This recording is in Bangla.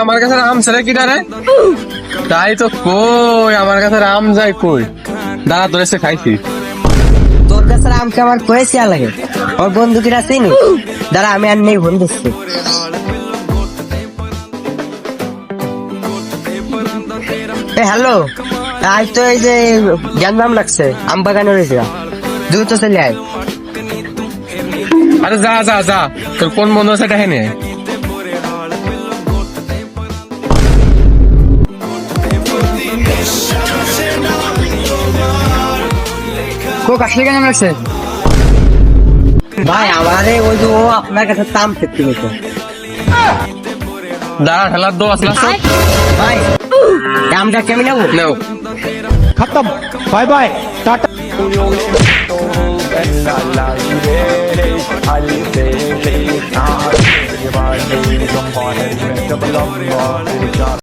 আমার কাছে আম ছেড়ে কিনা রে? তাই তো কই, আমার কাছে আম যায় কই? দাঁড়া তোর এসে খাইছি। তোর কাছে আমকে আমার কয়েছি লাগে, ওর বন্ধু কিনা চিনি। দাঁড়া আমি আর নেই ফোন দিচ্ছি। হ্যালো, আজ তো এই যে জ্ঞান লাগছে আম বাগানে রয়েছে, দ্রুত চলে আয়। আরে যা যা যা, তোর কোন বন্ধু আছে দেখে নে। কোক আসলে কেন লাগছে ভাই? আমারে ওই যে ও আপনার কাছে তাম ফেকতে হতো। দাঁড়া ঠেলার দো আসলে ভাই আমটা কেমন নেবো? নেও। खत्म बाय बाय टाटा